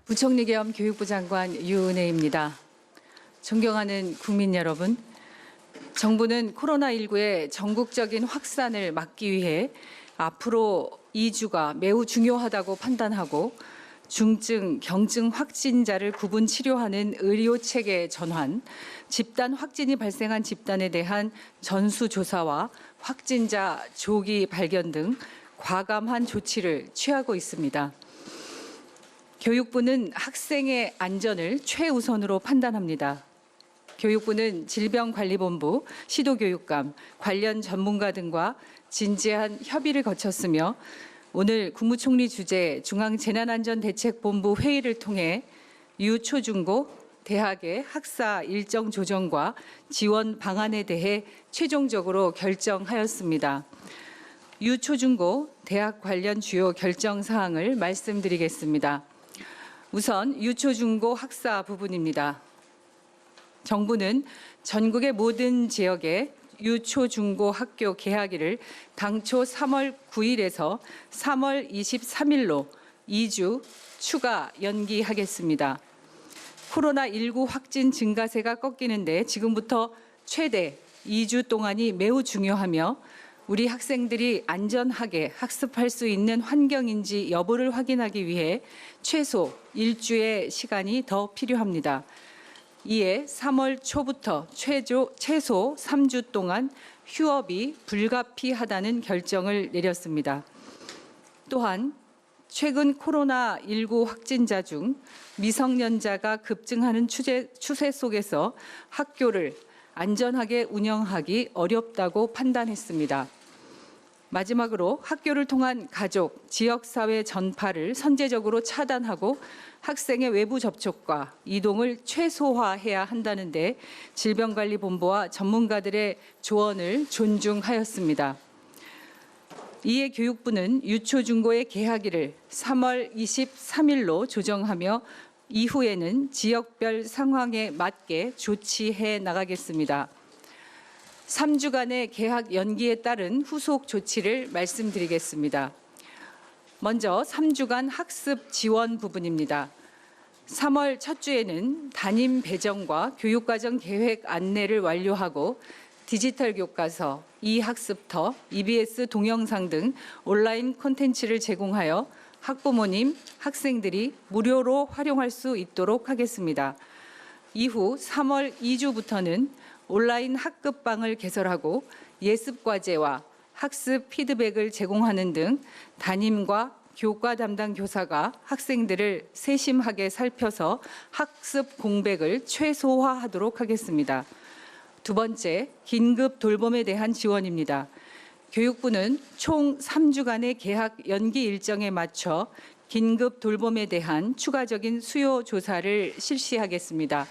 부총리 겸 교육부 장관 유은혜입니다. 존경하는 국민 여러분, 정부는 코로나19의 전국적인 확산을 막기 위해 앞으로 2주가 매우 중요하다고 판단하고 중증, 경증 확진자를 구분 치료하는 의료체계 전환, 집단 확진이 발생한 집단에 대한 전수조사와 확진자 조기 발견 등 과감한 조치를 취하고 있습니다. 교육부는 학생의 안전을 최우선으로 판단합니다. 교육부는 질병관리본부, 시도교육감, 관련 전문가 등과 진지한 협의를 거쳤으며 오늘 국무총리 주재 중앙재난안전대책본부 회의를 통해 유초중고 대학의 학사 일정 조정과 지원 방안에 대해 최종적으로 결정하였습니다. 유초중고 대학 관련 주요 결정 사항을 말씀드리겠습니다. 우선 유초중고 학사 부분입니다. 정부는 전국의 모든 지역에 유초중고 학교 개학일을 당초 3월 9일에서 3월 23일로 2주 추가 연기하겠습니다. 코로나19 확진 증가세가 꺾이는데 지금부터 최대 2주 동안이 매우 중요하며 우리 학생들이 안전하게 학습할 수 있는 환경인지 여부를 확인하기 위해 최소 1주의 시간이 더 필요합니다. 이에 3월 초부터 최소 3주 동안 휴업이 불가피하다는 결정을 내렸습니다. 또한 최근 코로나19 확진자 중 미성년자가 급증하는 추세 속에서 학교를 안전하게 운영하기 어렵다고 판단했습니다. 마지막으로 학교를 통한 가족, 지역사회 전파를 선제적으로 차단하고 학생의 외부 접촉과 이동을 최소화해야 한다는데 질병관리본부와 전문가들의 조언을 존중하였습니다. 이에 교육부는 유초중고의 개학일을 3월 23일로 조정하며 이후에는 지역별 상황에 맞게 조치해 나가겠습니다. 3주간의 개학 연기에 따른 후속 조치를 말씀드리겠습니다. 먼저 3주간 학습 지원 부분입니다. 3월 첫 주에는 담임 배정과 교육과정 계획 안내를 완료하고 디지털 교과서, 이학습터, EBS 동영상 등 온라인 콘텐츠를 제공하여 학부모님, 학생들이 무료로 활용할 수 있도록 하겠습니다. 이후 3월 2주부터는 온라인 학급방을 개설하고 예습과제와 학습 피드백을 제공하는 등 담임과 교과 담당 교사가 학생들을 세심하게 살펴서 학습 공백을 최소화하도록 하겠습니다. 두 번째, 긴급 돌봄에 대한 지원입니다. 교육부는 총 3주간의 개학 연기 일정에 맞춰 긴급 돌봄에 대한 추가적인 수요 조사를 실시하겠습니다.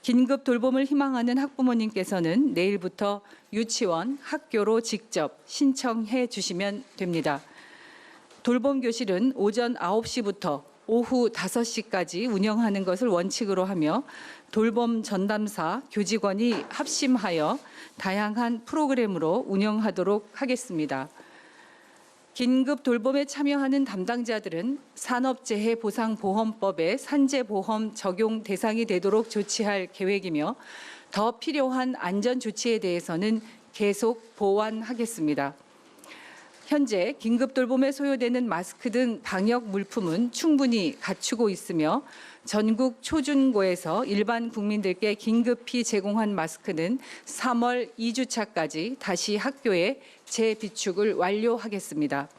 긴급 돌봄을 희망하는 학부모님께서는 내일부터 유치원, 학교로 직접 신청해 주시면 됩니다. 돌봄 교실은 오전 9시부터 오후 5시까지 운영하는 것을 원칙으로 하며 돌봄 전담사, 교직원이 합심하여 다양한 프로그램으로 운영하도록 하겠습니다. 긴급 돌봄에 참여하는 담당자들은 산업재해보상보험법의 산재보험 적용 대상이 되도록 조치할 계획이며 더 필요한 안전조치에 대해서는 계속 보완하겠습니다. 현재 긴급 돌봄에 소요되는 마스크 등 방역 물품은 충분히 갖추고 있으며 전국 초중고에서 일반 국민들께 긴급히 제공한 마스크는 3월 2주차까지 다시 학교에 재비축을 완료하겠습니다.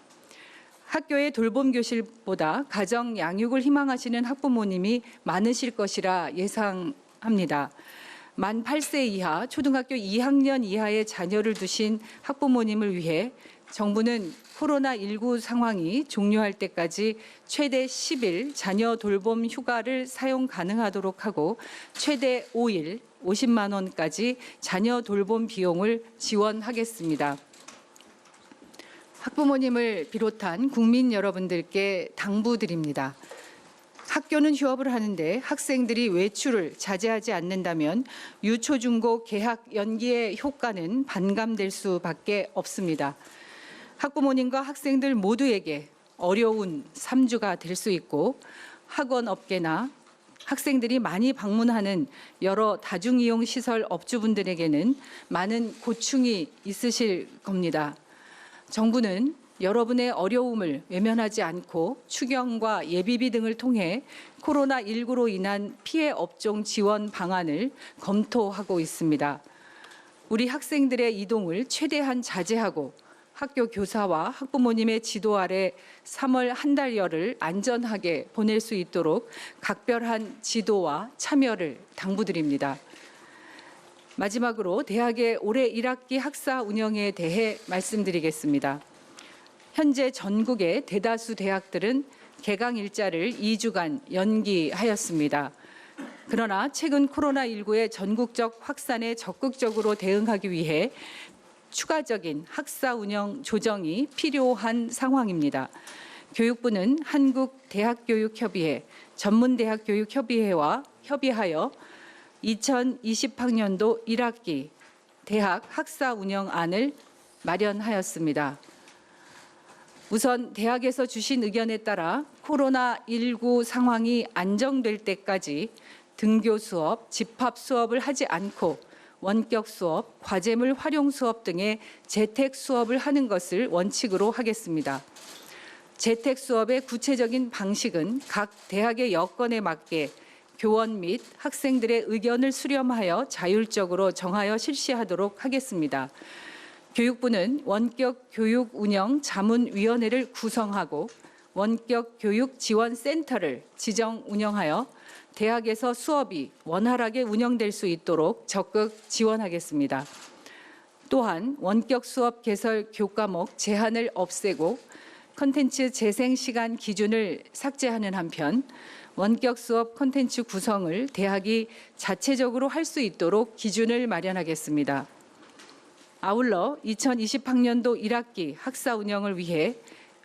학교의 돌봄 교실보다 가정 양육을 희망하시는 학부모님이 많으실 것이라 예상합니다. 만 8세 이하, 초등학교 2학년 이하의 자녀를 두신 학부모님을 위해 정부는 코로나19 상황이 종료할 때까지 최대 10일 자녀 돌봄 휴가를 사용 가능하도록 하고 최대 5일 50만 원까지 자녀 돌봄 비용을 지원하겠습니다. 학부모님을 비롯한 국민 여러분들께 당부드립니다. 학교는 휴업을 하는데 학생들이 외출을 자제하지 않는다면 유초중고 개학 연기의 효과는 반감될 수밖에 없습니다. 학부모님과 학생들 모두에게 어려운 3주가 될 수 있고 학원 업계나 학생들이 많이 방문하는 여러 다중이용 시설 업주분들에게는 많은 고충이 있으실 겁니다. 정부는 여러분의 어려움을 외면하지 않고 추경과 예비비 등을 통해 코로나19로 인한 피해 업종 지원 방안을 검토하고 있습니다. 우리 학생들의 이동을 최대한 자제하고 학교 교사와 학부모님의 지도 아래 3월 한 달여를 안전하게 보낼 수 있도록 각별한 지도와 참여를 당부드립니다. 마지막으로 대학의 올해 1학기 학사 운영에 대해 말씀드리겠습니다. 현재 전국의 대다수 대학들은 개강 일자를 2주간 연기하였습니다. 그러나 최근 코로나19의 전국적 확산에 적극적으로 대응하기 위해 추가적인 학사 운영 조정이 필요한 상황입니다. 교육부는 한국대학교육협의회, 전문대학교육협의회와 협의하여 2020학년도 1학기 대학 학사 운영안을 마련하였습니다. 우선 대학에서 주신 의견에 따라 코로나19 상황이 안정될 때까지 등교 수업, 집합 수업을 하지 않고 원격 수업, 과제물 활용 수업 등의 재택 수업을 하는 것을 원칙으로 하겠습니다. 재택 수업의 구체적인 방식은 각 대학의 여건에 맞게 교원 및 학생들의 의견을 수렴하여 자율적으로 정하여 실시하도록 하겠습니다. 교육부는 원격 교육 운영 자문위원회를 구성하고 원격 교육 지원 센터를 지정 운영하여 대학에서 수업이 원활하게 운영될 수 있도록 적극 지원하겠습니다. 또한 원격 수업 개설 교과목 제한을 없애고 콘텐츠 재생 시간 기준을 삭제하는 한편 원격 수업 콘텐츠 구성을 대학이 자체적으로 할 수 있도록 기준을 마련하겠습니다. 아울러 2020학년도 1학기 학사 운영을 위해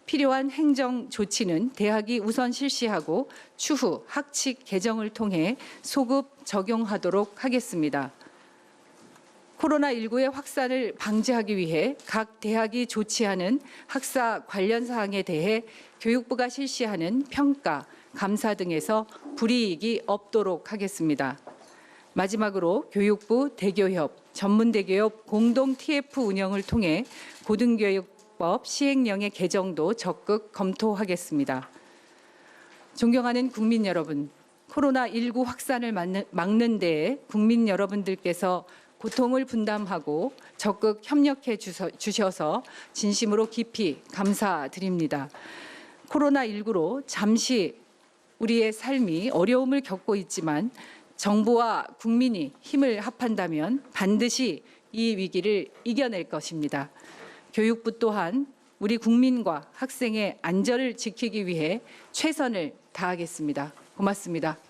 필요한 행정 조치는 대학이 우선 실시하고 추후 학칙 개정을 통해 소급 적용하도록 하겠습니다. 코로나19의 확산을 방지하기 위해 각 대학이 조치하는 학사 관련 사항에 대해 교육부가 실시하는 평가, 감사 등에서 불이익이 없도록 하겠습니다. 마지막으로 교육부, 대교협, 전문대교협 공동 TF 운영을 통해 고등교육법 시행령의 개정도 적극 검토하겠습니다. 존경하는 국민 여러분, 코로나19 확산을 막는 데에 국민 여러분들께서 고통을 분담하고 적극 협력해 주셔서 진심으로 깊이 감사드립니다. 코로나19로 잠시 우리의 삶이 어려움을 겪고 있지만 정부와 국민이 힘을 합한다면 반드시 이 위기를 이겨낼 것입니다. 교육부 또한 우리 국민과 학생의 안전을 지키기 위해 최선을 다하겠습니다. 고맙습니다.